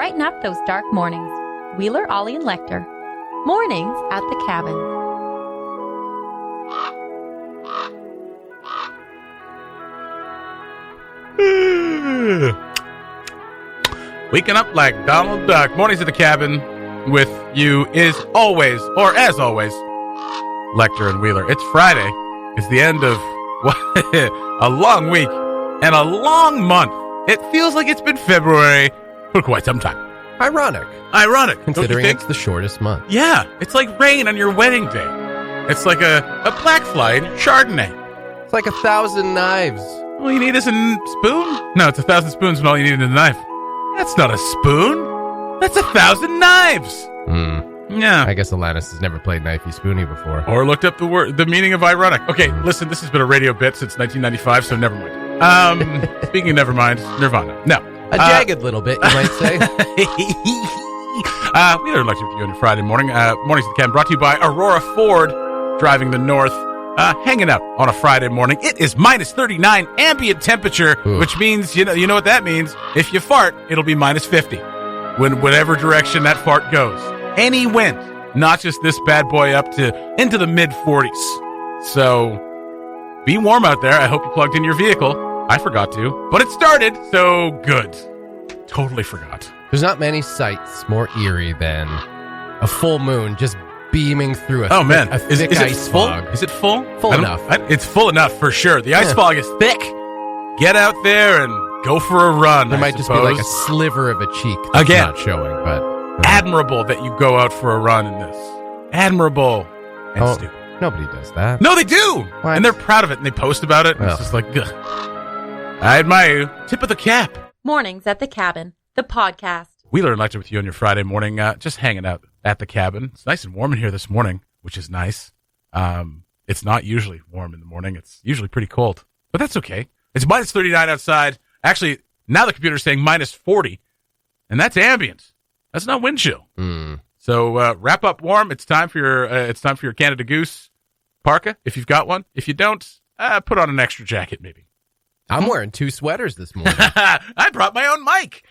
brighten up those dark mornings. Wheeler, Ollie, and Lecter. Mornings at the Cabin. Waking up like Donald Duck. Mornings at the Cabin with you is always, or as always, Lecter and Wheeler. It's Friday. It's the end of a long week and a long month. It feels like it's been February for quite some time. Ironic, Considering it's the shortest month. Yeah, it's like rain on your wedding day. It's like a black flight Chardonnay. It's like 1,000 knives. All you need is a spoon? No, it's 1,000 spoons and all you need is a knife. That's not a spoon. That's 1,000 knives. Yeah. I guess Alanis has never played Knifey Spoony before. Or looked up the meaning of ironic. Okay, listen, this has been a radio bit since 1995, so never mind. Speaking of never mind, Nirvana. No. A jagged little bit, you might say. We are lucky with you on your Friday morning. Mornings at the Cabin brought to you by Aurora Ford, driving the north, hanging out on a Friday morning. It is minus 39 ambient temperature, which means, you know what that means. If you fart, it'll be minus 50. Whatever direction that fart goes. Any wind, not just this bad boy up to into the mid 40s. So be warm out there. I hope you plugged in your vehicle. I forgot to, but it started, so good. Totally forgot. There's not many sights more eerie than a full moon just beaming through a thick ice fog. Is it full? Full enough. It's full enough for sure. The ice fog is thick. Get out there and go for a run. There might just be like a sliver of a cheek that's not showing, but admirable that you go out for a run in this. Admirable and stupid. Nobody does that. No, they do. What? And they're proud of it, and they post about it. And it's just like, ugh. I admire you. Tip of the cap. Mornings at the Cabin, the podcast. Wheeler and Lecter with you on your Friday morning, just hanging out at the cabin. It's nice and warm in here this morning, which is nice. It's not usually warm in the morning. It's usually pretty cold, but that's okay. It's minus 39 outside. Actually, now the computer's saying minus 40, and that's ambient. That's not wind chill. So wrap up warm. It's time for your Canada Goose parka if you've got one. If you don't, put on an extra jacket maybe. I'm wearing 2 sweaters this morning. I brought my own mic.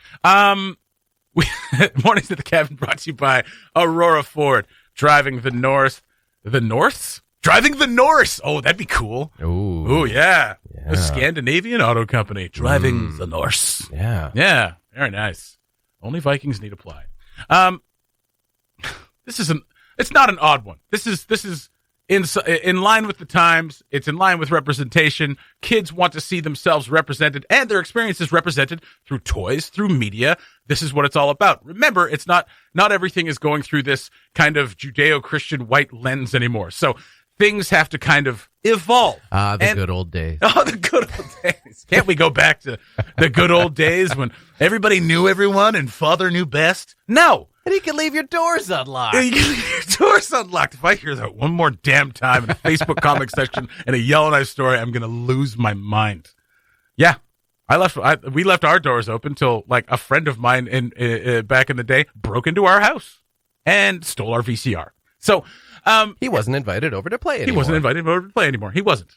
Mornings at the Cabin brought to you by Aurora Ford, driving the north. The Norths? Driving the Norse. Oh, that'd be cool. Ooh, yeah. A Scandinavian auto company driving the Norse. Yeah. Yeah. Very nice. Only Vikings need apply. It's not an odd one. This is in line with the times. It's in line with representation. Kids want to see themselves represented and their experiences represented through toys, through media. This is what it's all about. Remember, it's not everything is going through this kind of Judeo-Christian white lens anymore. So things have to kind of evolve. The good old days. Oh, the good old days. Can't we go back to the good old days when everybody knew everyone and father knew best? No. And you can leave your doors unlocked. You can leave your doors unlocked. If I hear that one more damn time in a Facebook comment section and a Yellow Knife story, I'm going to lose my mind. Yeah. We left our doors open till like a friend of mine back in the day broke into our house and stole our VCR. So, he wasn't invited over to play anymore. He wasn't invited over to play anymore. He wasn't.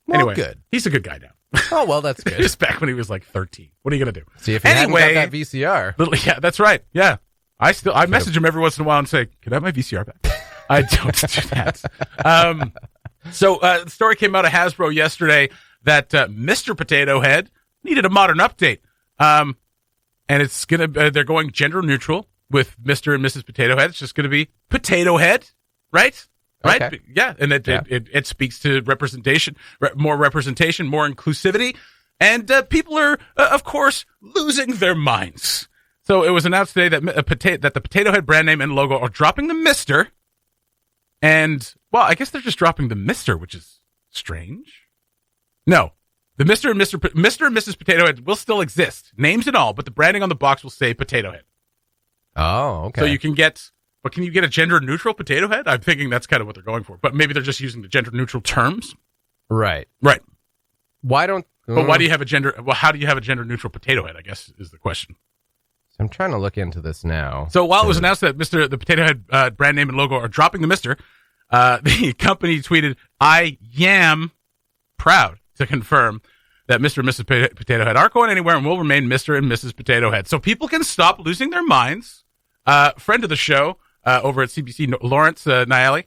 Well, anyway, good. He's a good guy now. Oh, well, that's good. Just back when he was like 13. What are you going to do? See, if you hadn't got that VCR. Yeah, that's right. Yeah. I message him every once in a while and say, "Can I have my VCR back?" I don't do that. So the story came out of Hasbro yesterday that Mr. Potato Head needed a modern update. And it's they're going gender neutral with Mr. and Mrs. Potato Head. It's just going to be Potato Head, right? Right? Okay. Yeah. And it speaks to representation, more inclusivity. And people are, of course, losing their minds. So it was announced today that the Potato Head brand name and logo are dropping the Mr. And, well, I guess they're just dropping the Mr., which is strange. No. The Mr. and Mrs. Potato Head will still exist, names and all, but the branding on the box will say Potato Head. Oh, okay. So you can get, but can you get a gender-neutral Potato Head? I'm thinking that's kind of what they're going for. But maybe they're just using the gender-neutral terms. Right. Right. Why do you have a how do you have a gender-neutral Potato Head, I guess, is the question. I'm trying to look into this now. So while it was announced that the Potato Head brand name and logo are dropping the Mr., the company tweeted, "I am proud to confirm that Mr. and Mrs. Potato Head aren't going anywhere and will remain Mr. and Mrs. Potato Head. So people can stop losing their minds. Friend of the show over at CBC, Lawrence Niali,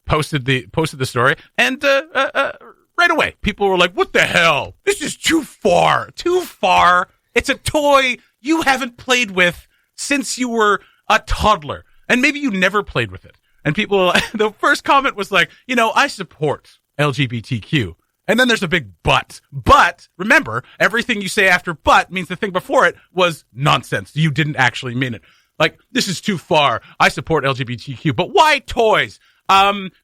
posted the story, and right away people were like, "What the hell? This is too far. Too far. It's a toy you haven't played with since you were a toddler, and maybe you never played with it." And people, the first comment was like, I support LGBTQ. And then there's a big but. But remember, everything you say after but means the thing before it was nonsense. You didn't actually mean it. Like, this is too far. I support LGBTQ. But why toys?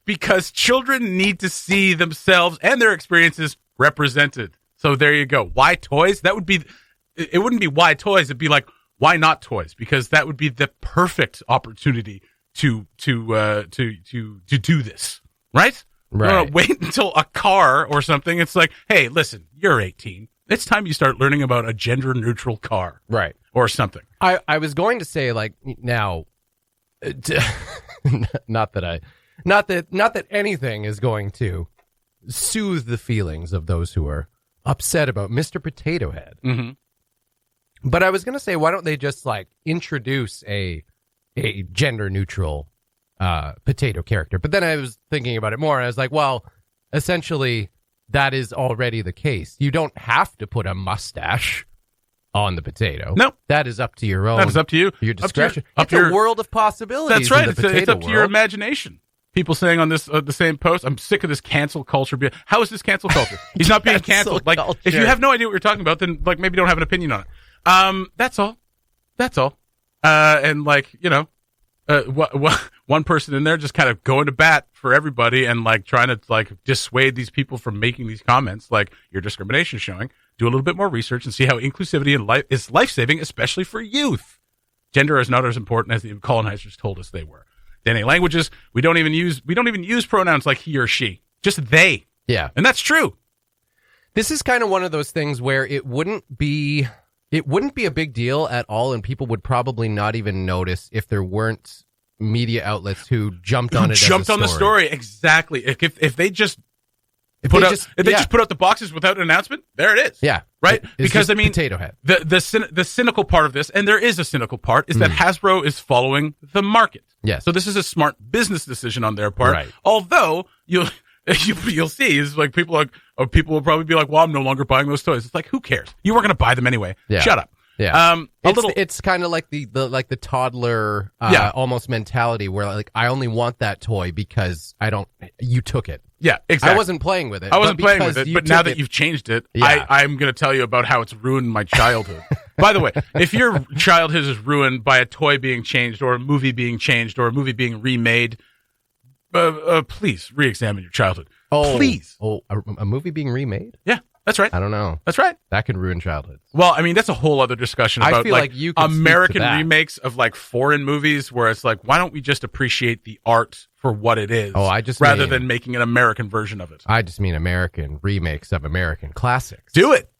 Because children need to see themselves and their experiences represented. So there you go. Why toys? It wouldn't be why toys. It'd be like, why not toys? Because that would be the perfect opportunity to do this, right? Right. Wait until a car or something. It's like, hey, listen, you're 18. It's time you start learning about a gender neutral car, right, or something. I was going to say, like, now, not that anything is going to soothe the feelings of those who are upset about Mr. Potato Head. Mm-hmm. But I was going to say, why don't they just like introduce a gender neutral potato character? But then I was thinking about it more, and I was like, well, essentially that is already the case. You don't have to put a mustache on the potato. No, that is up to your own. That is up to you. Your discretion. It's a world of possibilities. That's right. It's up to your imagination. People saying on this the same post, I'm sick of this cancel culture. How is this cancel culture? He's not being canceled. Like, if you have no idea what you're talking about, then like maybe don't have an opinion on it. That's all. And like, one person in there just kind of going to bat for everybody and like trying to like dissuade these people from making these comments. Like, your discrimination is showing. Do a little bit more research and see how inclusivity in life is life-saving, especially for youth. Gender is not as important as the colonizers told us they were. DNA languages, we don't even use pronouns like he or she. Just they. Yeah. And that's true. This is kind of one of those things where it wouldn't be a big deal at all, and people would probably not even notice if there weren't media outlets who jumped on it. Jumped on the story, exactly. If they just put out the boxes without an announcement, there it is. Yeah, right. Because I mean, Potato Head. The cynical part of this, and there is a cynical part, is that Hasbro is following the market. Yes. So this is a smart business decision on their part. Right. Although you'll see is like people will probably be like, well, I'm no longer buying those toys. It's like, who cares? You were going to buy them anyway. Yeah. Shut up. Yeah. It's kind of like the toddler almost mentality where like, I only want that toy because you took it. Yeah, exactly. I wasn't playing with it. But now that you've changed it, yeah. I'm going to tell you about how it's ruined my childhood. By the way, if your childhood is ruined by a toy being changed or a movie being changed or a movie being remade, please re-examine your childhood. Please. Oh, a movie being remade? Yeah, that's right. I don't know. That's right. That could ruin childhoods. Well, I mean, that's a whole other discussion about you American remakes of like foreign movies where it's like, why don't we just appreciate the art for what it is rather than making an American version of it? I just mean American remakes of American classics. Do it.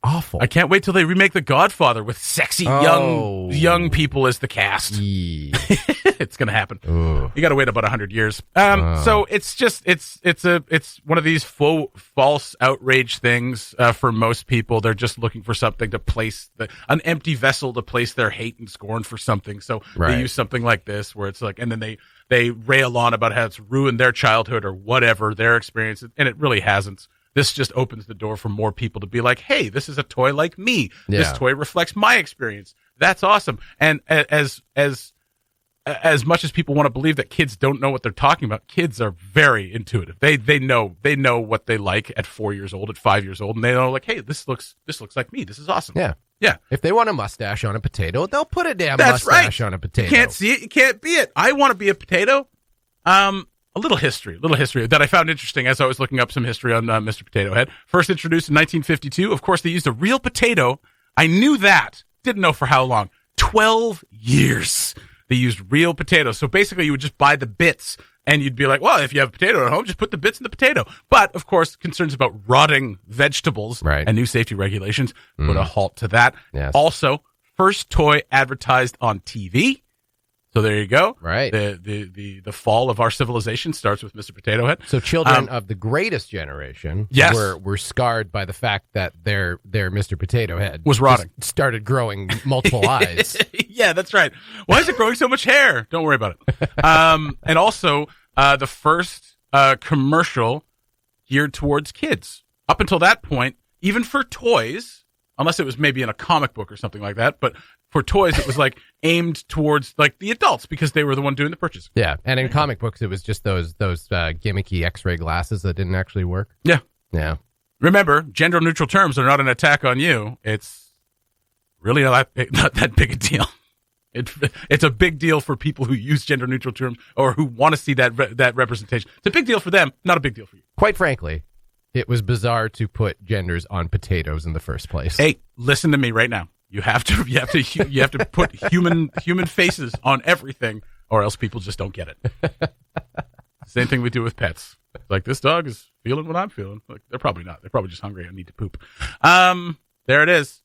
Awful. I can't wait till they remake The Godfather with sexy young people as the cast. It's going to happen. Ooh. You got to wait about 100 years. So it's just it's one of these false outrage things for most people. They're just looking for something to place an empty vessel to place their hate and scorn for something. So they use something like this where it's like, and then they rail on about how it's ruined their childhood or whatever their experience, and it really hasn't. This just opens the door for more people to be like, hey, this is a toy like me. Yeah. This toy reflects my experience. That's awesome. And as much as people want to believe that kids don't know what they're talking about, kids are very intuitive. They know what they like at 4 years old, at 5 years old, and they know like, hey, this looks like me. This is awesome. Yeah. Yeah. If they want a mustache on a potato, they'll put a damn mustache on a potato. You can't see it, you can't be it. I want to be a potato. A little history that I found interesting as I was looking up some history on Mr. Potato Head. First introduced in 1952. Of course, they used a real potato. I knew that. Didn't know for how long. 12 years. They used real potatoes. So basically, you would just buy the bits, and you'd be like, well, if you have a potato at home, just put the bits in the potato. But, of course, concerns about rotting vegetables and new safety regulations put a halt to that. Yes. Also, first toy advertised on TV. So there you go. Right. The fall of our civilization starts with Mr. Potato Head. So children of the greatest generation were scarred by the fact that their Mr. Potato Head was rotting. Started growing multiple eyes. Yeah, that's right. Why is it growing so much hair? Don't worry about it. And also the first commercial geared towards kids. Up until that point, even for toys, unless it was maybe in a comic book or something like that, but for toys, it was like aimed towards like the adults because they were the one doing the purchase. Yeah, and in comic books, it was just those gimmicky X-ray glasses that didn't actually work. Yeah. Remember, gender-neutral terms are not an attack on you. It's really not that big a deal. It's a big deal for people who use gender-neutral terms or who want to see that representation. It's a big deal for them, not a big deal for you. Quite frankly, it was bizarre to put genders on potatoes in the first place. Hey, listen to me right now. You have to put human faces on everything, or else people just don't get it. Same thing we do with pets. Like, this dog is feeling what I'm feeling. Like, they're probably not. They're probably just hungry and need to poop. There it is.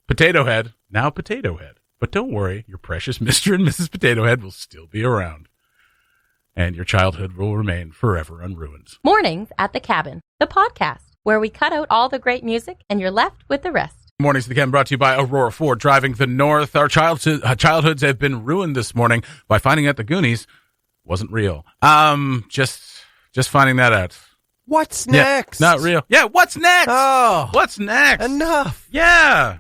Potato Head, now Potato Head. But don't worry, your precious Mr. and Mrs. Potato Head will still be around. And your childhood will remain forever unruined. Mornings at the Cabin, the podcast, where we cut out all the great music and you're left with the rest. Mornings at the Cabin brought to you by Aurora Ford, driving the north. Our childhoods have been ruined this morning by finding out the Goonies wasn't real. Just finding that out. What's next? Not real. Yeah, what's next? Oh. What's next? Enough. Yeah.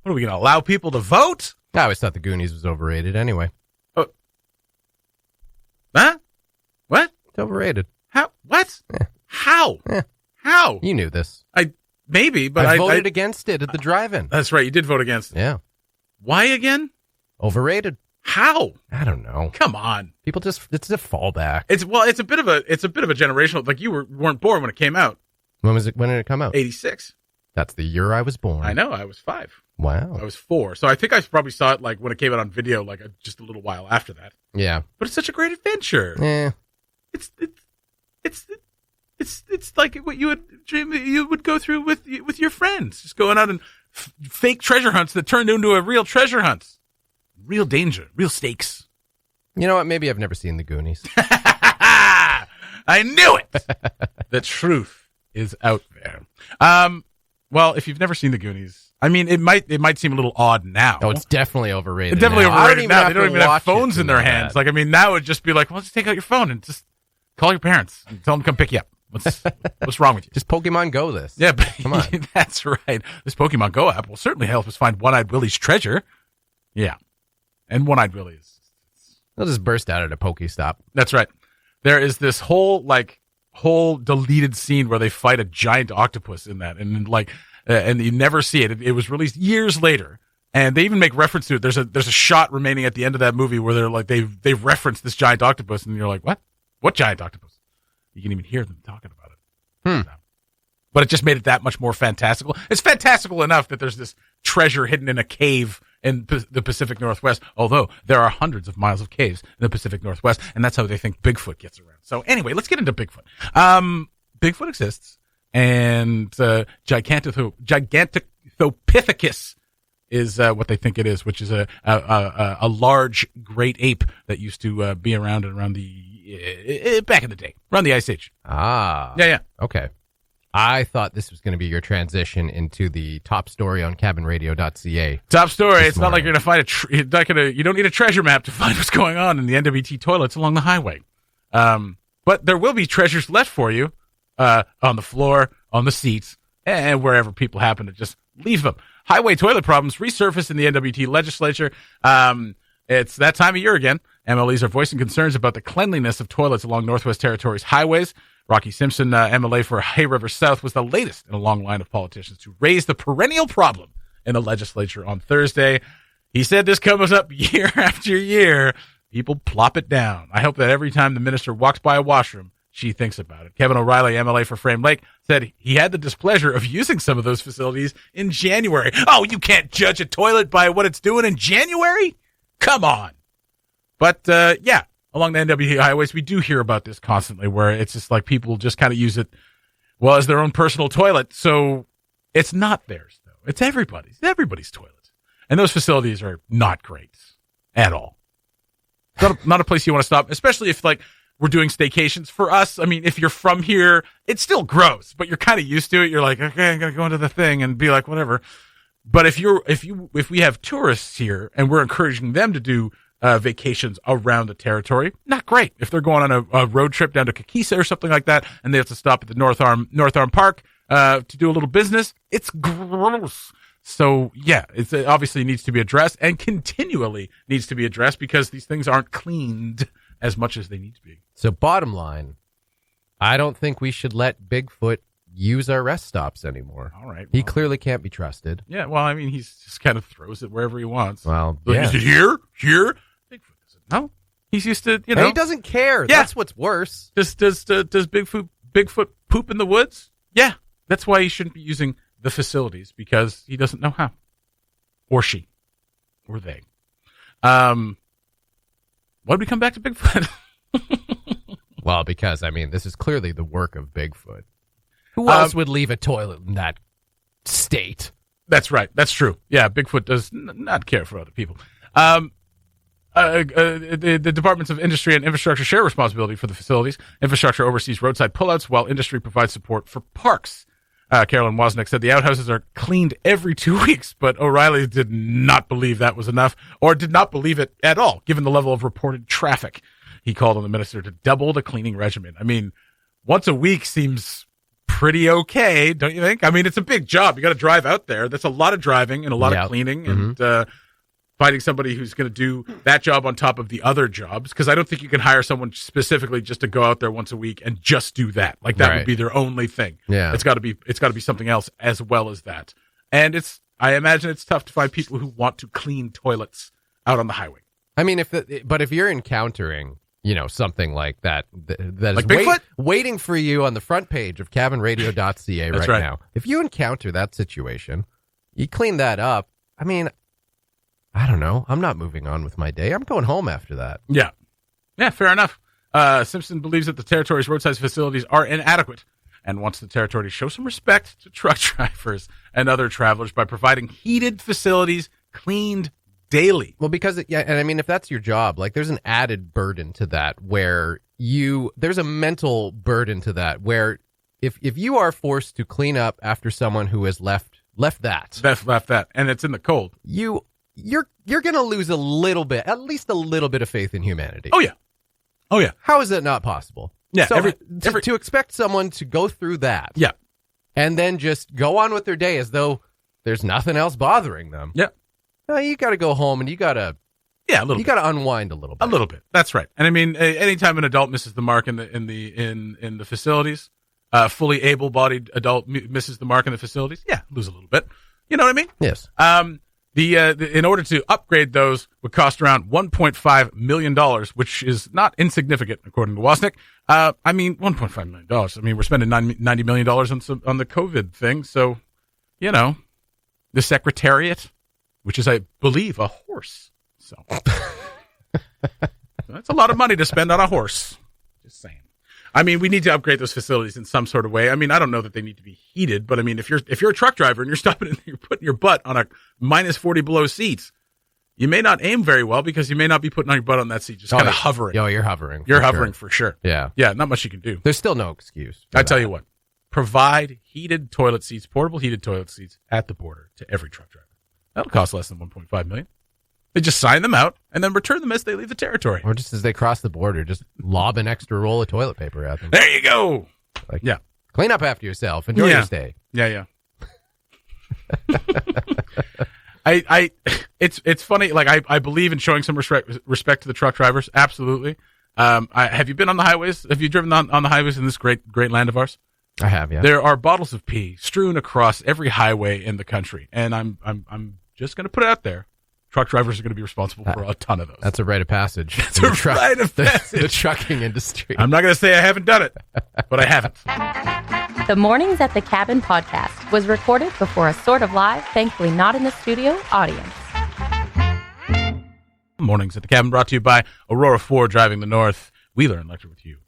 What are we going to allow people to vote? I always thought the Goonies was overrated anyway. Huh? What? It's overrated. How? What? Yeah. How? Yeah. How? You knew this. Maybe, but I voted against it at the drive-in. That's right. You did vote against it. Yeah. Why again? Overrated. How? I don't know. Come on. People it's a fallback. It's a bit of a generational, like, you weren't born when it came out. When did it come out? 86. That's the year I was born. I know. I was 5. Wow. I was 4. So I think I probably saw it like when it came out on video, like just a little while after that. Yeah. But it's such a great adventure. Yeah. It's like what you would go through with your friends, just going out and fake treasure hunts that turned into a real treasure hunt. Real danger, real stakes. You know what? Maybe I've never seen the Goonies. I knew it. The truth is out there. Well, if you've never seen the Goonies, I mean, it might seem a little odd now. Oh, it's definitely overrated. It's definitely overrated now. They don't even have watch phones in their hands. Like, I mean, now it'd just be like, well, just take out your phone and just call your parents and tell them to come pick you up. What's wrong with you? Just Pokemon Go this. Yeah, but come on. That's right. This Pokemon Go app will certainly help us find One-Eyed Willie's treasure. Yeah. And One-Eyed Willie is... They'll just burst out at a Pokestop. That's right. There is this whole deleted scene where they fight a giant octopus in that, and and you never see it. It was released years later, and they even make reference to it. There's a shot remaining at the end of that movie where they're like they've referenced this giant octopus, and you're like, what? What giant octopus? You can even hear them talking about it. But it just made it that much more fantastical. It's fantastical enough that there's this treasure hidden in a cave in the Pacific Northwest, although there are hundreds of miles of caves in the Pacific Northwest, and that's how they think Bigfoot gets around. So anyway, let's get into Bigfoot. Bigfoot exists, and Gigantopithecus is what they think it is, which is a large great ape that used to be around the back in the day, around the Ice Age. Ah. Yeah. Okay. I thought this was going to be your transition into the top story on cabinradio.ca. Top story. It's not like you're going to find you don't need a treasure map to find what's going on in the NWT toilets along the highway. But there will be treasures left for you on the floor, on the seats, and wherever people happen to just leave them. Highway toilet problems resurface in the NWT legislature. It's that time of year again. MLEs are voicing concerns about the cleanliness of toilets along Northwest Territories highways. Rocky Simpson, MLA for Hay River South, was the latest in a long line of politicians to raise the perennial problem in the legislature on Thursday. He said this comes up year after year. People plop it down. I hope that every time the minister walks by a washroom, she thinks about it. Kevin O'Reilly, MLA for Frame Lake, said he had the displeasure of using some of those facilities in January. Oh, you can't judge a toilet by what it's doing in January? Come on. But, yeah, along the NWT highways, we do hear about this constantly, where it's just like people just kind of use it, well, as their own personal toilet. So it's not theirs, though. It's everybody's toilet. And those facilities are not great at all. Not a place you want to stop, especially if like we're doing staycations. For us, I mean, if you're from here, it's still gross, but you're kind of used to it. You're like, okay, I'm gonna go into the thing and be like, whatever. But if we have tourists here and we're encouraging them to do vacations around the territory, not great. If they're going on a road trip down to Kakisa or something like that, and they have to stop at the North Arm Park to do a little business, it's gross. So yeah, it obviously needs to be addressed and continually needs to be addressed because these things aren't cleaned as much as they need to be. So bottom line, I don't think we should let Bigfoot use our rest stops anymore. All right. Well, he clearly can't be trusted. Yeah, well, I mean, he just kind of throws it wherever he wants. Well, yeah. Is it here? Here? Bigfoot doesn't know. He's used to, And he doesn't care. Yeah. That's what's worse. Does Bigfoot poop in the woods? Yeah. That's why he shouldn't be using the facilities, because he doesn't know how. Or she. Or they. Why'd we come back to Bigfoot? Well, because, I mean, this is clearly the work of Bigfoot. Who else would leave a toilet in that state? That's right. That's true. Yeah, Bigfoot does not care for other people. The Departments of Industry and Infrastructure share responsibility for the facilities. Infrastructure oversees roadside pullouts, while industry provides support for parks. Carolyn Wozniak said the outhouses are cleaned every 2 weeks, but O'Reilly did not believe that was enough, or did not believe it at all, given the level of reported traffic. He called on the minister to double the cleaning regimen. I mean, once a week seems pretty okay, don't you think? I mean, it's a big job. You got to drive out there. That's a lot of driving and a lot of cleaning and finding somebody who's going to do that job on top of the other jobs, because I don't think you can hire someone specifically just to go out there once a week and just do that. Like that would be their only thing. Yeah. It's got to be something else as well as that. And I imagine it's tough to find people who want to clean toilets out on the highway. I mean, if you're encountering, something like that is like Bigfoot? waiting for you on the front page of cabinradio.ca right now. If you encounter that situation, you clean that up. I mean, I don't know. I'm not moving on with my day. I'm going home after that. Yeah. Yeah, fair enough. Simpson believes that the territory's roadside facilities are inadequate and wants the territory to show some respect to truck drivers and other travelers by providing heated facilities cleaned daily. Well, because, and I mean, if that's your job, like there's an added burden to that where there's a mental burden to that where if you are forced to clean up after someone who has left that, and it's in the cold, you're going to lose a little bit, at least a little bit of faith in humanity. Oh, yeah. How is that not possible? Yeah. So to expect someone to go through that. Yeah. And then just go on with their day as though there's nothing else bothering them. Yeah. No, you got to go home and you got to unwind a little bit. A little bit. That's right. And I mean, anytime an adult misses the mark in the facilities, fully able-bodied adult misses the mark in the facilities, lose a little bit. You know what I mean? Yes. In order to upgrade those would cost around $1.5 million, which is not insignificant, according to Wozniak. I mean, $1.5 million. I mean, we're spending $90 million on the COVID thing. So, the Secretariat, which is, I believe, a horse. So that's a lot of money to spend on a horse. Just saying. I mean, we need to upgrade those facilities in some sort of way. I mean, I don't know that they need to be heated, but I mean, if you're a truck driver and you're stopping and you're putting your butt on a minus 40 below seats, you may not aim very well because you may not be putting on your butt on that seat, just kind of hovering. Oh, you're hovering. You're hovering for sure. Yeah. Yeah, not much you can do. There's still no excuse. I tell you what, provide heated toilet seats, portable heated toilet seats at the border to every truck driver. That'll cost less than $1.5 million. They just sign them out and then return them as they leave the territory. Or just as they cross the border, just lob an extra roll of toilet paper at them. There you go. Yeah. Clean up after yourself. Enjoy your stay. Yeah. It's funny. Like I believe in showing some respect to the truck drivers. Absolutely. Have you been on the highways? Have you driven on the highways in this great land of ours? I have. Yeah. There are bottles of pee strewn across every highway in the country, and I'm just going to put it out there. Truck drivers are going to be responsible for a ton of those. That's a rite of passage. It's a rite of passage. The trucking industry. I'm not going to say I haven't done it, but I haven't. The Mornings at the Cabin podcast was recorded before a sort of live, thankfully not in the studio, audience. Mornings at the Cabin brought to you by Aurora Ford, driving the North. Wheeler and Lecter with you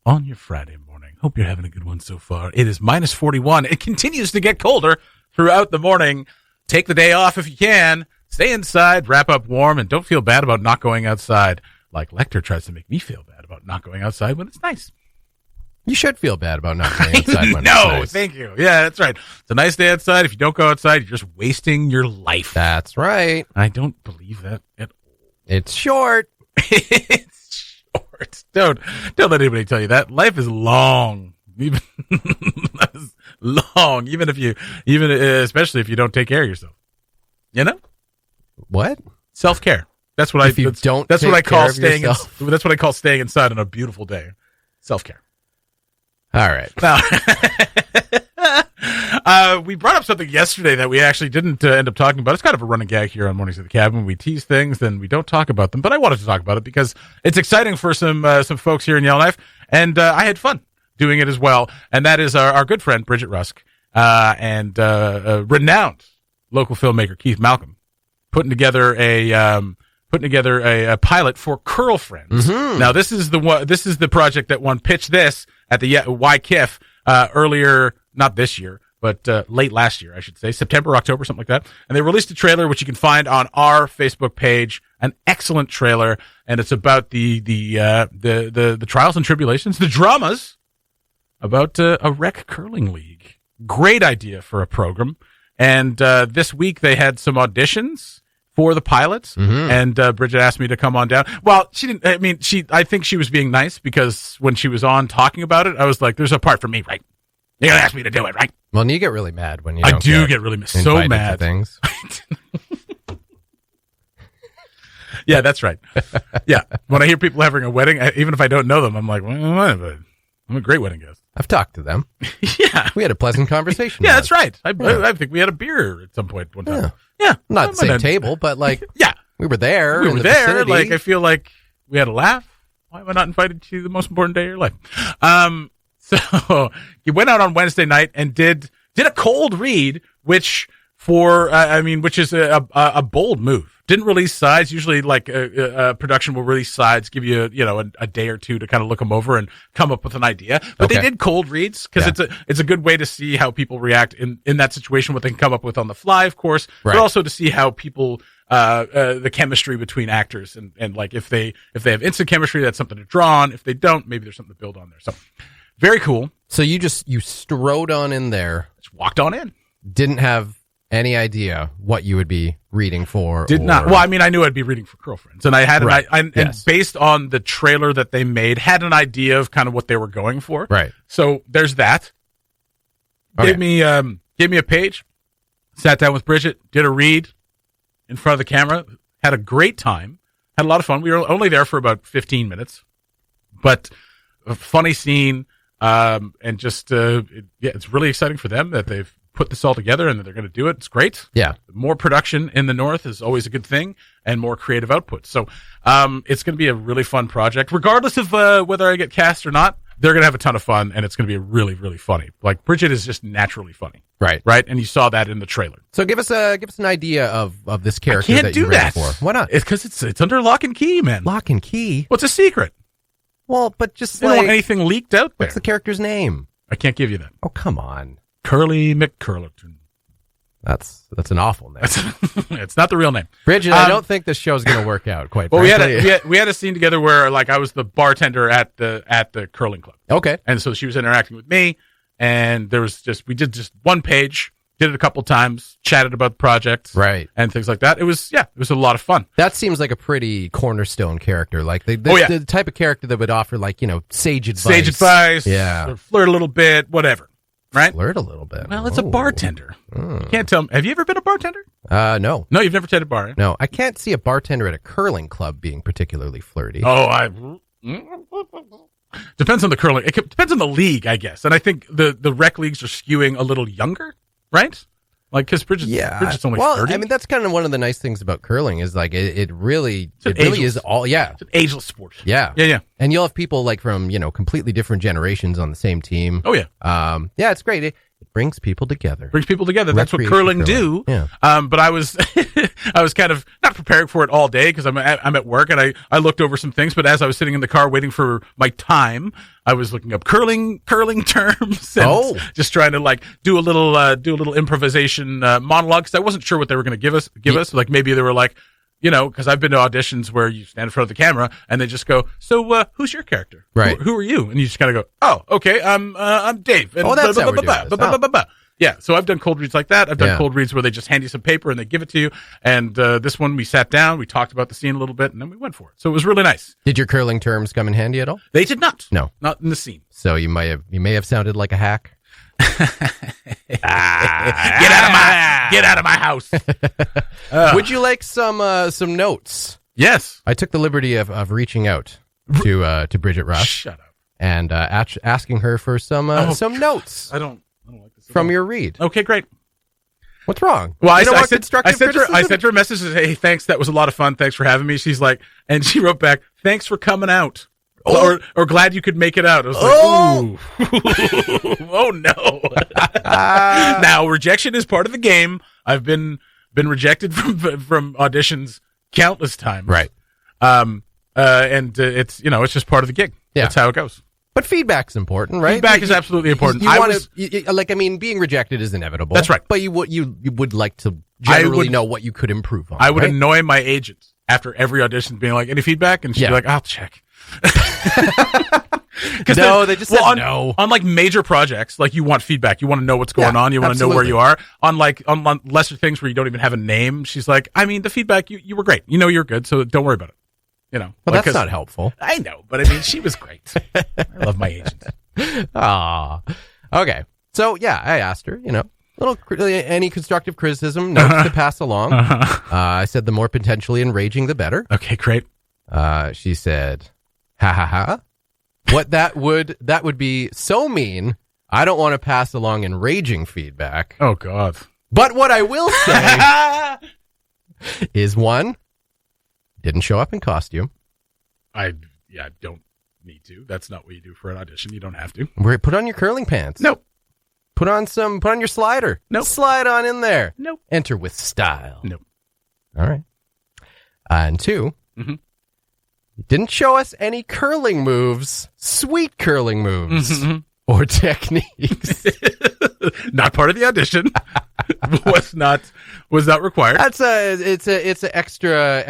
on your Friday morning. Hope you're having a good one so far. It is minus 41. It continues to get colder throughout the morning. Take the day off if you can. Stay inside, wrap up warm, and don't feel bad about not going outside. like Lecter tries to make me feel bad about not going outside when it's nice. You should feel bad about not going outside when no, it's nice. Thank you. Yeah, that's right. It's a nice day outside. If you don't go outside, you're just wasting your life. That's right. I don't believe that at all. It's short. It's short. Don't let anybody tell you that. Life is long. Even long. Especially if you don't take care of yourself. You know? What? Self-care. That's what That's what I call staying inside on a beautiful day. Self-care. All right. Now, we brought up something yesterday that we actually didn't end up talking about. It's kind of a running gag here on Mornings at the Cabin. We tease things, then we don't talk about them. But I wanted to talk about it because it's exciting for some folks here in Yellowknife, and I had fun doing it as well. And that is our good friend Bridget Rusk and renowned local filmmaker Keith Malcolm putting together a pilot for Curl Friends. Mm-hmm. Now this is the project that won Pitch This at the YKIF earlier, not this year, but late last year, I should say, September, October, something like that. And they released a trailer, which you can find on our Facebook page, an excellent trailer, and it's about the trials and tribulations, the dramas about a rec curling league. Great idea for a program. And this week they had some auditions for the pilots, and Bridget asked me to come on down. Well, she didn't. I mean, I think she was being nice because when she was on talking about it, I was like, "There's a part for me, right? You're gonna ask me to do it, right?" Well, and you get really mad when you. I do get really so mad. Things. Yeah, that's right. Yeah, when I hear people having a wedding, even if I don't know them, I'm like, well, I'm a great wedding guest. I've talked to them. Yeah, we had a pleasant conversation. Yeah, that's right. I think we had a beer at some point one time. Yeah, not the same table, but like, yeah, we were there. We were there. Vicinity. Like, I feel like we had a laugh. Why am I not invited to the most important day of your life? So he went out on Wednesday night and did a cold read, which is a bold move. Didn't release sides. Usually, like a production will release sides, give you a day or two to kind of look them over and come up with an idea. But they did cold reads because it's a good way to see how people react in that situation, what they can come up with on the fly, of course, but also to see how people the chemistry between actors and like if they have instant chemistry, that's something to draw on. If they don't, maybe there's something to build on there. So very cool. So you strode on in there, just walked on in, didn't have any idea what you would be reading for? Did not. Well, I mean, I knew I'd be reading for Girlfriends, and I had and based on the trailer that they made, had an idea of kind of what they were going for. Right. So there's that. Okay. Gave me a page, sat down with Bridget, did a read in front of the camera, had a great time, had a lot of fun. We were only there for about 15 minutes, but a funny scene, and just it's really exciting for them that they've put this all together and that they're going to do it. It's great. Yeah. More production in the North is always a good thing, and more creative output. So it's going to be a really fun project. Regardless of whether I get cast or not, they're going to have a ton of fun, and it's going to be really, really funny. Like, Bridget is just naturally funny. Right. Right? And you saw that in the trailer. So give us an idea of this character that you're ready for. Why not? It's because it's under lock and key, man. Lock and key? What's a secret? Well, but just they don't want anything leaked out there. What's the character's name? I can't give you that. Oh, come on. Curly McCurlerton. That's an awful name. It's not the real name. Bridget, I don't think this show's going to work out quite frankly. Well, we had a scene together where like I was the bartender at the curling club. Okay. And so she was interacting with me, and we did just one page, did it a couple times, chatted about the project. Right. And things like that. It was a lot of fun. That seems like a pretty cornerstone character. Like the type of character that would offer like, sage advice. Sage advice. Yeah. Or flirt a little bit, whatever. Right? Flirt a little bit. Well, it's a bartender. You can't tell me. Have you ever been a bartender? No. No, you've never tended a bar. Right? No, I can't see a bartender at a curling club being particularly flirty. Oh, depends on the curling. It depends on the league, I guess. And I think the rec leagues are skewing a little younger, right? Like, because Bridget's only 30. I mean, that's kind of one of the nice things about curling is like it really is all, It's an ageless sport. Yeah. Yeah. And you'll have people like from, completely different generations on the same team. Oh, yeah. Yeah, it's great. It brings people together. That's what curling do. Yeah. But I was I was kind of not preparing for it all day because I'm at work, and I looked over some things. But as I was sitting in the car waiting for my time, I was looking up curling terms and just trying to like do a little improvisation monologue because I wasn't sure what they were going to give us. Like maybe they were like, because I've been to auditions where you stand in front of the camera and they just go, so who's your character? Right. Who are you? And you just kind of go, oh, okay, I'm Dave. And that's how we're doing this. Yeah, so I've done cold reads like that. I've done cold reads where they just hand you some paper and they give it to you. And this one, we sat down, we talked about the scene a little bit, and then we went for it. So it was really nice. Did your curling terms come in handy at all? They did not. No. Not in the scene. So you may have sounded like a hack. Get out of my house. Would you like some notes? Yes. I took the liberty of reaching out to Bridget Rush. Shut up. And asking her for some notes. I don't like this from your read. Okay, great. What's wrong? Well, I sent her a message that said, hey, thanks, that was a lot of fun. Thanks for having me. She's like, and she wrote back, thanks for coming out. Oh. Or glad you could make it out. I was like, ooh. Oh no. Now, rejection is part of the game. I've been rejected from auditions countless times. Right. And it's just part of the gig. Yeah. That's how it goes. But feedback's important, right? Feedback is absolutely important. Being rejected is inevitable. That's right. But you would like to generally know what you could improve on. I would annoy my agent after every audition being like, any feedback? And she'd be like, I'll check. No, they just said no. On like major projects, like you want feedback. You want to know what's going on. You want to know where you are. On lesser things where you don't even have a name, she's like, I mean, the feedback, you were great. You're good, so don't worry about it. Well, that's not helpful. I know, but I mean, she was great. I love my agent. Ah, okay. So I asked her, any constructive criticism, notes to pass along. I said the more potentially enraging, the better. Okay, great. She said, ha ha ha. What that would be so mean. I don't want to pass along enraging feedback. Oh God. But what I will say is one, didn't show up in costume. I don't need to. That's not what you do for an audition. You don't have to. Put on your curling pants. Nope. Put on your slider. Nope. Slide on in there. Nope. Enter with style. Nope. All right. And two, didn't show us any curling moves, sweet curling moves, or techniques. Not part of the audition. was not required. It's a extra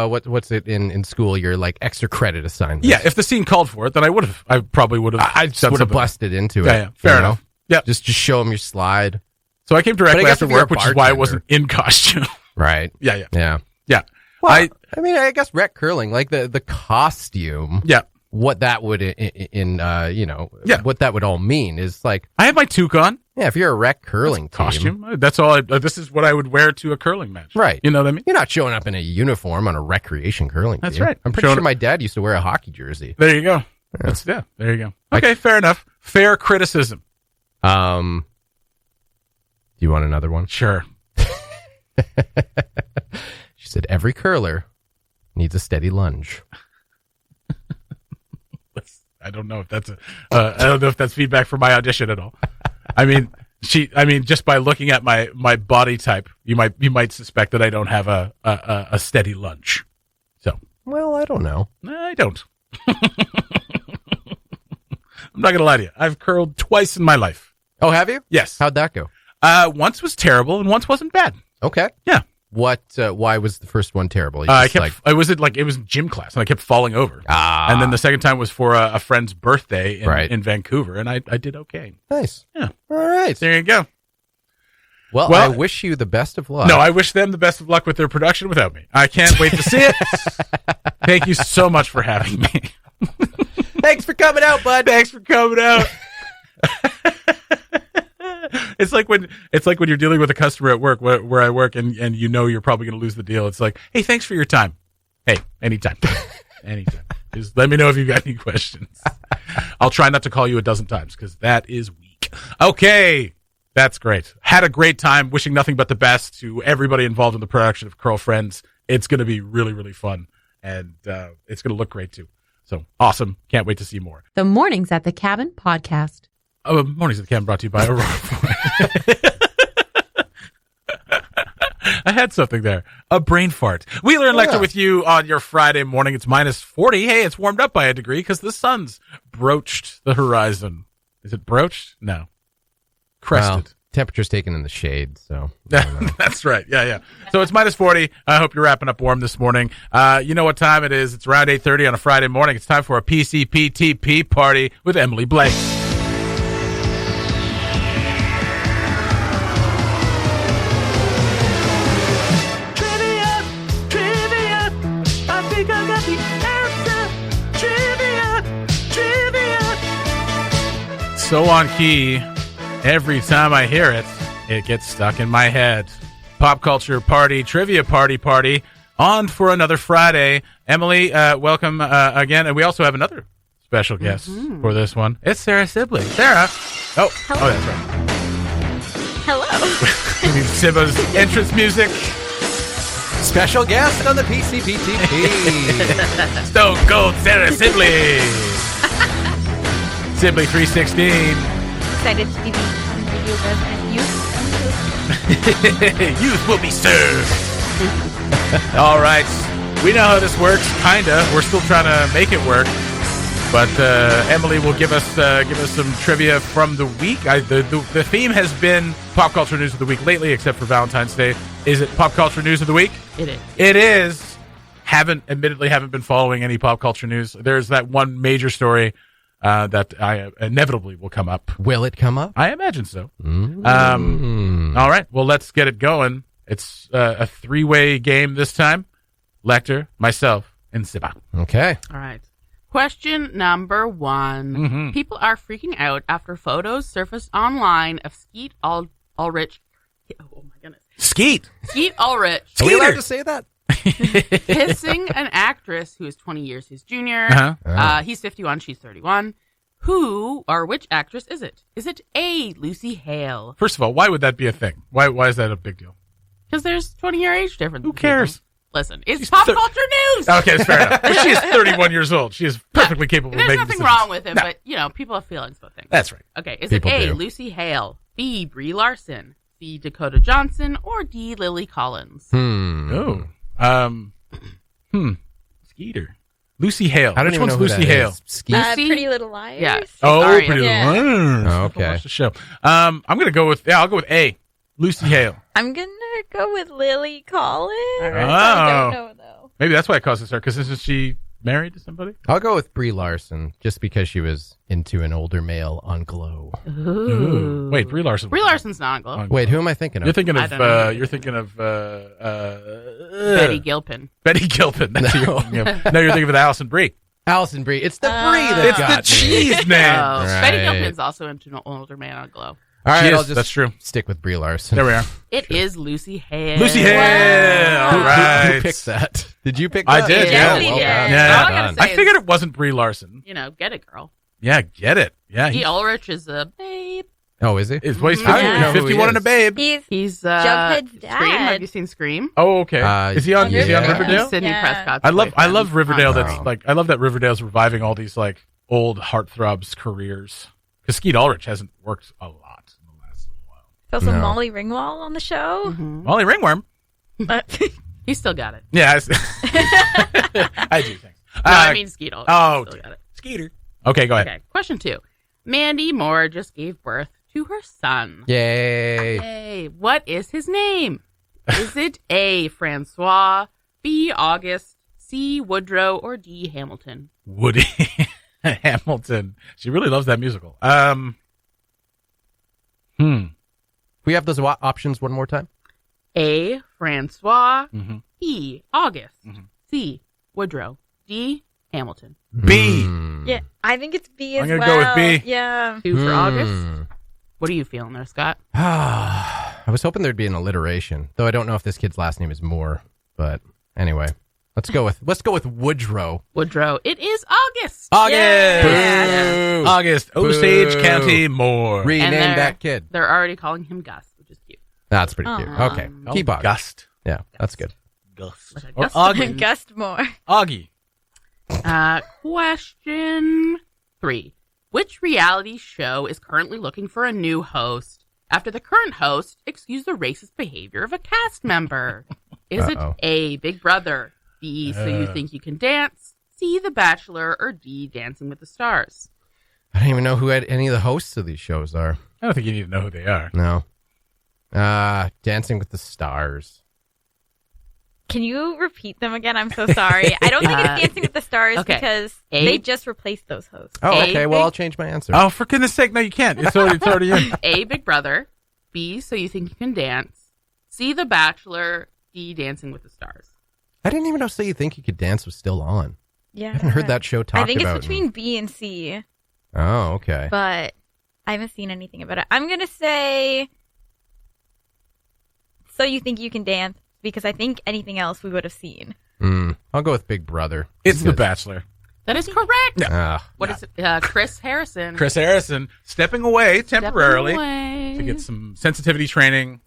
what's it in school? You're like extra credit assignment. Yeah, if the scene called for it, then I probably would have. I would have busted into it. Yeah, fair enough. Yeah, just show them your slide. So I came directly after work, which is why I wasn't in costume. Right. Yeah. Well, I guess rec curling, like the costume. Yeah. What that would what that would all mean is like I have my toque on. Yeah, if you're a rec curling costume, that's all. This is what I would wear to a curling match. Right. You know what I mean? You're not showing up in a uniform on a recreation curling team. That's right. I'm pretty sure my dad used to wear a hockey jersey. There you go. Yeah. There you go. Okay, fair enough. Fair criticism. Do you want another one? Sure. She said every curler needs a steady lunge. I don't know if that's I don't know if that's feedback for my audition at all. I mean, just by looking at my body type, you might suspect that I don't have a steady lunge. So, well, I don't know. I don't. I'm not gonna lie to you. I've curled twice in my life. Oh, have you? Yes. How'd that go? Once was terrible and once wasn't bad. Okay. Yeah. What? Why was the first one terrible? It was gym class and I kept falling over. And then the second time was for a friend's birthday in Vancouver, and I did okay. Nice. Yeah. All right. There you go. Well, I wish you the best of luck. No, I wish them the best of luck with their production without me. I can't wait to see it. Thank you so much for having me. Thanks for coming out, bud. Thanks for coming out. It's like when you're dealing with a customer at work where I work and you're probably going to lose the deal. It's like, hey, thanks for your time. Hey, anytime. Anytime. Just let me know if you've got any questions. I'll try not to call you a dozen times because that is weak. Okay. That's great. Had a great time. Wishing nothing but the best to everybody involved in the production of Curl Friends. It's going to be really, really fun. And it's going to look great too. So awesome. Can't wait to see more. The Mornings at the Cabin podcast. Mornings at the Cabin brought to you by Aurora. I had something there. A brain fart. Wheeler and Lecter with you on your Friday morning. It's -40. Hey, it's warmed up by a degree because the sun's broached the horizon. Is it broached? No. Crested. Temperature's taken in the shade, so. That's right. Yeah. So it's minus 40. I hope you're wrapping up warm this morning. You know what time it is. It's around 8:30 on a Friday morning. It's time for a PCPTP party with Emily Blake. So on key, every time I hear it, it gets stuck in my head. Pop culture party, trivia party, on for another Friday. Emily, welcome again. And we also have another special guest for this one. It's Sarah Sibley. Sarah. Oh, hello. Oh, that's right. Hello. We need Sibba's entrance music. Special guest on the PCPTP. Stone Cold Sarah Sibley. Sibley 316. Excited to be on Radio Resident Youth. Youth will be served. All right. We know how this works, kinda. We're still trying to make it work. But Emily will give us some trivia from the week. The theme has been pop culture news of the week lately, except for Valentine's Day. Is it pop culture news of the week? It is. It is. Admittedly haven't been following any pop culture news. There's that one major story that I inevitably will come up. Will it come up? I imagine so. All right. Well, let's get it going. It's a three-way game this time. Lecter, myself, and Sibba. Okay. All right. Question number 1. Mm-hmm. People are freaking out after photos surfaced online of Skeet Ulrich. Oh, my goodness. Skeet Ulrich. Are we allowed to say that? Kissing an actress who is 20 years his junior. Uh-huh. He's 51, she's 31. Who or which actress is it? Is it A, Lucy Hale? First of all, why would that be a thing? Why is that a big deal? Because there's 20-year age difference. Who cares? Listen, it's pop culture news. Okay, that's fair enough. But she is 31 years old. She is perfectly capable of There's making nothing decisions. wrong with it, but, people have feelings about things. That's right. Okay, is People it A, do. Lucy Hale, B, Brie Larson, C, Dakota Johnson, or D, Lily Collins? Oh. Skeeter. Lucy Hale. I don't Which even one's know who Lucy that Hale? is. Skeet? Lucy? Pretty Little Liars. Yeah. Oh, Sorry. Pretty Yeah. Little Liars. Oh, okay. Watch the show. I'm gonna go with I'll go with A. Lucy Hale. I'm going to go with Lily Collins. Oh. I don't know, though. Maybe that's why it causes her, because isn't she married to somebody? I'll go with Brie Larson, just because she was into an older male on Glow. Ooh. Wait, Brie Larson. Brie Larson's not on Glow. on Wait, who am I thinking of? You're thinking I of don't know. Betty Gilpin. Betty Gilpin. That's who you're thinking of. No, you're thinking of Alison Brie. Allison Brie. It's the Brie that It's got the cheese name. Oh, Right. Betty Gilpin's also into an older man on Glow. All right, She is. I'll just That's true. stick with Brie Larson. There we are. It is Lucy Hale. Lucy Hale. All Who right. picked that? Did you pick I that? did, yeah. well Yeah. done. Yeah. Well All I gotta done. say- I figured it wasn't Brie Larson. Get it, girl. Yeah, get it. Yeah, D. Ulrich is a babe. Oh, is he? he's 50, I don't even know who he 51 and a is. babe. He's He's Jughead's Scream. dad. Have you seen Scream? Oh, okay. Is he on yeah. Riverdale? Sydney Yeah. Prescott's I love boyfriend. Riverdale. Oh. That's I love that Riverdale's reviving all these like old heartthrobs careers. Because Skeet Ulrich hasn't worked a lot in the last little while. also No. Molly Ringwald on the show. Molly Ringworm. He still got it. Yeah, I do think. No, I mean Skeet Ulrich. oh, Still got it. Skeeter. Okay, go ahead. Okay, question 2. Mandy Moore just gave birth to her son. Yay. Hey, what is his name? Is it A, Francois, B, August, C, Woodrow, or D, Hamilton? Woody Hamilton. She really loves that musical. We have those options one more time? A, Francois, Mhm. B, August, C, Woodrow, D, Hamilton. B. Yeah, I think it's B as I'm gonna well. go with B. Yeah. 2 for August. Hmm. What are you feeling there, Scott? I was hoping there'd be an alliteration, though I don't know if this kid's last name is Moore. But anyway, let's go with Woodrow. Woodrow. It is August. August. Boo. August. Osage County Moore. Rename they're- that kid. They're already calling him Gus, which is cute. That's pretty cute. Aw. Okay, keep on. Gust. Yeah, that's good. Gust. Like a Or gust. Augie. Gust Moore. Augie. Question 3. Which reality show is currently looking for a new host after the current host excused the racist behavior of a cast member? Is it A, Big Brother, B, So You Think You Can Dance, C, The Bachelor, or D, Dancing with the Stars? I don't even know who any of the hosts of these shows are. I don't think you need to know who they are. No. Dancing with the Stars. Can you repeat them again? I'm so sorry. I don't think it's Dancing with the Stars because they just replaced those hosts. Oh, okay. Well, I'll change my answer. Oh, for goodness sake. No, you can't. It's already in. A, Big Brother. B, So You Think You Can Dance. C, The Bachelor. D, Dancing with the Stars. I didn't even know So You Think You Could Dance was still on. Yeah. I haven't heard that show talked about. I think it's between B and C. Oh, okay. But I haven't seen anything about it. I'm going to say So You Think You Can Dance because I think anything else we would have seen. I'll go with Big Brother. It's The Bachelor. That is correct. No. What is it? Chris Harrison. Chris Harrison stepping away temporarily to get some sensitivity training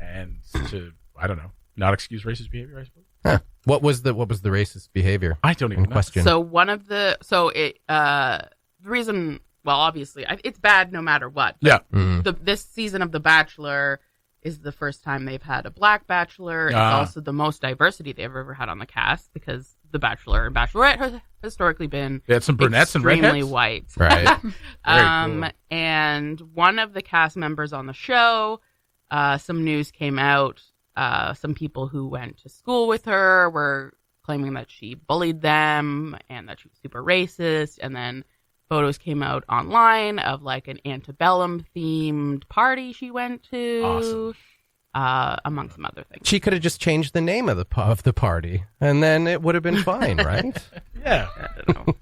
and to, I don't know, not excuse racist behavior, I suppose. Huh. What was the racist behavior? I don't even know. Question. So the reason, well, obviously it's bad no matter what. Yeah. This season of The Bachelor is the first time they've had a black bachelor. It's also the most diversity they've ever had on the cast because The Bachelor and Bachelorette have historically been they had some brunettes and extremely redheads? white. Right. Cool. And one of the cast members on the show, some news came out. Some people who went to school with her were claiming that she bullied them and that she was super racist. And then photos came out online of like an antebellum themed party she went to, among some other things. She could have just changed the name of the party, and then it would have been fine, right? Yeah. I don't know.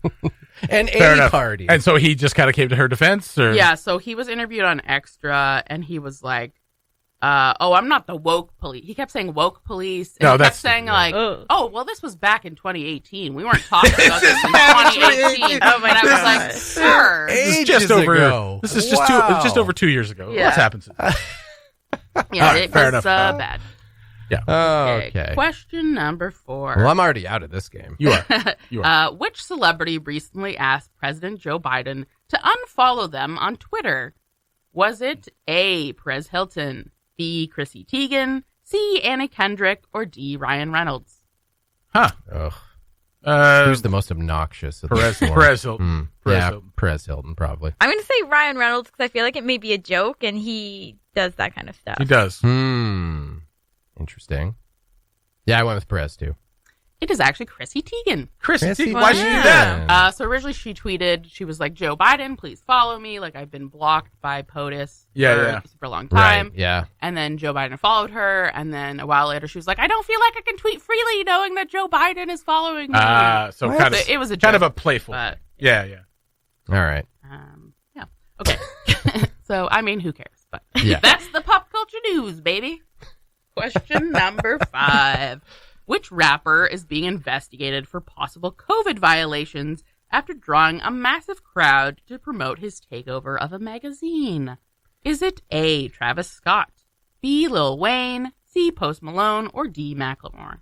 An Fair A enough. party. And so he just kind of came to her defense? Or? Yeah, so he was interviewed on Extra, and he was like, I'm not the woke police. He kept saying woke police. And he kept saying like, well, this was back in 2018. We weren't talking about this in 2018. Oh my God. I was like, sir. This is just ago. This is just over 2 years ago. Yeah. What's happened since? Yeah, right, it fair was enough. bad. Yeah. Okay. Question number 4. Well, I'm already out of this game. You are. You are. Which celebrity recently asked President Joe Biden to unfollow them on Twitter? Was it A, Perez Hilton, B, Chrissy Teigen, C, Anna Kendrick, or D, Ryan Reynolds? Huh. Who's the most obnoxious? Of Perez the four? Hilton. Hilton. Perez Hilton, probably. I'm going to say Ryan Reynolds because I feel like it may be a joke and he does that kind of stuff. He does. Interesting. Yeah, I went with Perez, too. It is actually Chrissy Teigen. Chrissy Chrissy Teigen. Why'd she do that? So originally she tweeted, she was like, Joe Biden, please follow me. Like, I've been blocked by POTUS for a super long time. Right, yeah. And then Joe Biden followed her. And then a while later, she was like, I don't feel like I can tweet freely knowing that Joe Biden is following me. So kind of, it was a joke, kind of a playful. but, yeah. All right. yeah. Okay. So, I mean, who cares? But Yeah. that's the pop culture news, baby. Question number 5. Which rapper is being investigated for possible COVID violations after drawing a massive crowd to promote his takeover of a magazine? Is it A, Travis Scott, B, Lil Wayne, C, Post Malone, or D, Macklemore?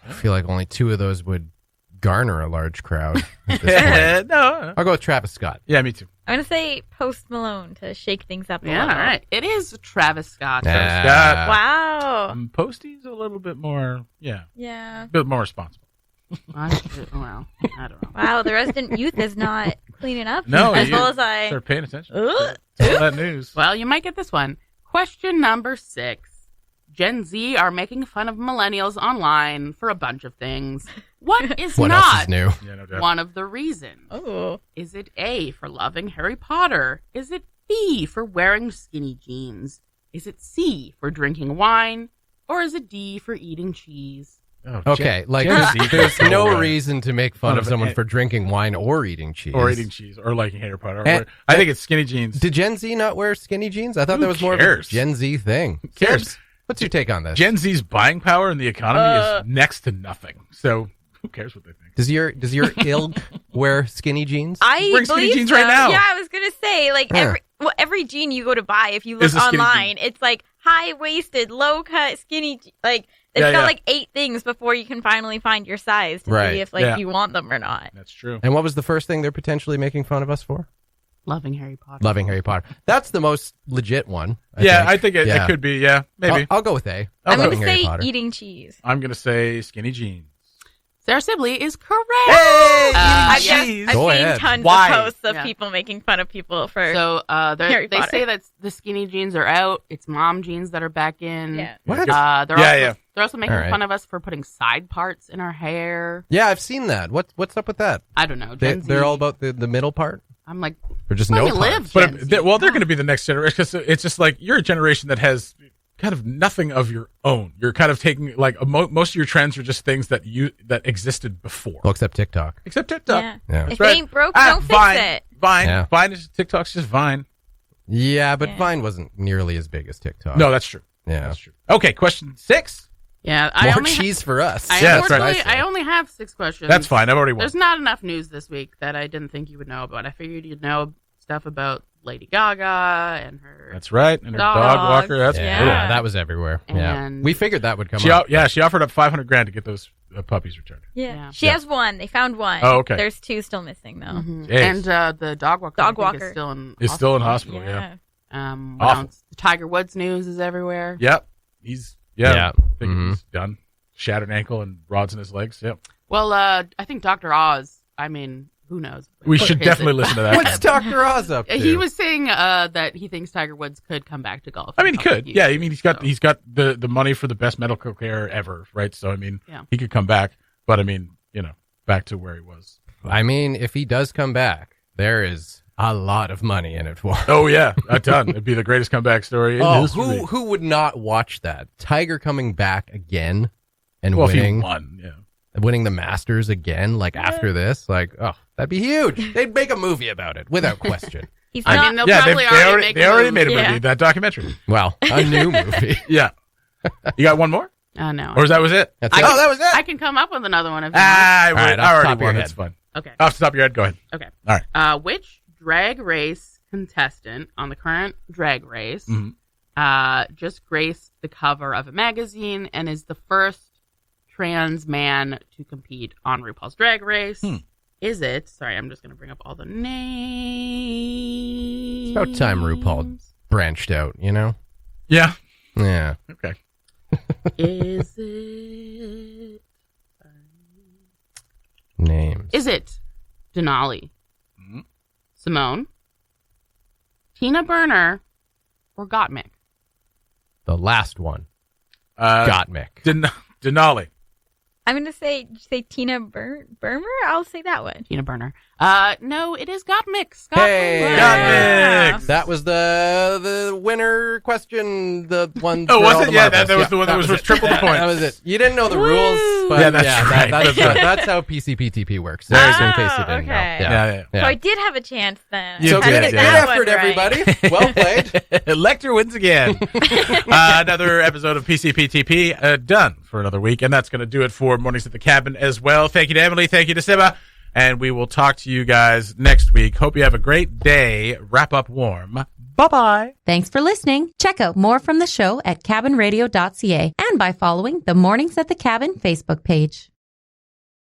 I feel like only 2 of those would garner a large crowd at this point. No. I'll go with Travis Scott. Yeah, me too. I'm going to say Post Malone to shake things up a Yeah, all little. right. It is Travis Scott. Scott. Wow. Posty's a little bit more, Yeah. a bit more responsible. Well, I don't know. Wow, the resident youth is not cleaning up No, as you well as I. start paying attention. Ugh. to all that news. Well, you might get this one. Question number 6. Gen Z are making fun of millennials online for a bunch of things. What is What else not is new? Yeah, no doubt. one of the reasons? Oh. Is it A, for loving Harry Potter? Is it B, for wearing skinny jeans? Is it C, for drinking wine? Or is it D, for eating cheese? Oh, Okay, like Gen Z there's can no go away. reason to make fun Fun of of someone it. for drinking wine or eating cheese. Or eating cheese, or liking Harry Potter. And- I think it's skinny jeans. Did Gen Z not wear skinny jeans? I thought Who that was more cares? of a Gen Z thing. Who cares? Sebs, what's your take on this? Gen Z's buying power in the economy is next to nothing. So who cares what they think? Does your ilk wear skinny jeans? I Wearing skinny believe jeans so. right now. Yeah, I was gonna say like Yeah. every jean you go to buy, if you look Is a skinny online, it's like high waisted, low cut, skinny. Like it's Yeah, got yeah. like 8 things before you can finally find your size to Right. see if like Yeah. you want them or not. That's true. And what was the first thing they're potentially making fun of us for? Loving Harry Potter. Loving Harry Potter. That's the most legit one. I think it Yeah. could be. Yeah, maybe. I'll go with A. I'm Loving gonna Harry say Potter. eating cheese. I'm going to say skinny jeans. Sarah Sibley is correct. Hey, I've seen tons of posts of people making fun of people for Harry Potter. They say that the skinny jeans are out. It's mom jeans that are back in. Yeah. What? They're also making fun of us for putting side parts in our hair. Yeah, I've seen that. What's up with that? I don't know. They're all about the middle part? I'm like, or just no parts? But they're going to be the next generation, because it's just like you're a generation that has kind of nothing of your own. You're kind of taking like most of your trends are just things that existed before. Well, except TikTok. Yeah. If it ain't broke, don't fix it. Vine. Yeah. TikTok's just Vine. Yeah, but Vine wasn't nearly as big as TikTok. No, that's true. Yeah, that's true. Okay, question 6. Yeah, more cheese for us. I only have 6 questions. That's fine. I've already won. There's not enough news this week that I didn't think you would know about. I figured you'd know stuff about Lady Gaga and her. That's right, and her dog walker. That's cool. That was everywhere. We figured that would come up. Yeah, she offered up $500,000 to get those puppies returned. Yeah. She has one. They found one. Oh, okay. There's 2 still missing though. Mm-hmm. And the dog walker is still in hospital. Yeah. The Tiger Woods news is everywhere. Yep. He's he's done. Shattered ankle and rods in his legs. Yep. Well, I think Dr. Oz. I mean, who knows? We should definitely listen to that. What's Dr. Oz up to? He was saying that he thinks Tiger Woods could come back to golf. I mean, he could. Yeah, I mean, he's got the money for the best medical care ever, right? So, I mean, he could come back. But, I mean, back to where he was. I mean, if he does come back, there is a lot of money in it for him. Oh, yeah, a ton. It'd be the greatest comeback story in history. Who would not watch that? Tiger coming back again and winning. If he won, winning the Masters again, after this, that'd be huge. They'd make a movie about it, without question. They'll probably they already made a movie, that documentary. Well, a new movie. Yeah. You got one more? No. Or that was it? That was it? I can come up with another one if you want. I already won. That's fun. Okay. Off the top of your head, go ahead. Okay. All right. Which drag race contestant on the current Drag Race just graced the cover of a magazine and is the first trans man to compete on RuPaul's Drag Race? Is it? Sorry, I'm just going to bring up all the names. It's about time RuPaul branched out, Yeah. Yeah. Okay. Is it? Names. Is it Denali, Simone, Tina Burner, or Gottmik? The last one. Gottmik. Denali. I'm going to say Tina Burner. I'll say that one. Tina Burner. No, it is Gottmik. Gottmik. That was the winner question. The one. Oh, was it? Yeah, that was the one that was triple the point. That was it. You didn't know the rules, but that's how PCPTP works. In case you didn't know. Yeah. So I did have a chance then. So good effort, everybody. Well played. Lecter wins again. Another episode of PCPTP done for another week, and that's going to do it for Mornings at the Cabin as well. Thank you to Emily. Thank you to Siba. And we will talk to you guys next week. Hope you have a great day. Wrap up warm. Bye-bye. Thanks for listening. Check out more from the show at cabinradio.ca and by following the Mornings at the Cabin Facebook page.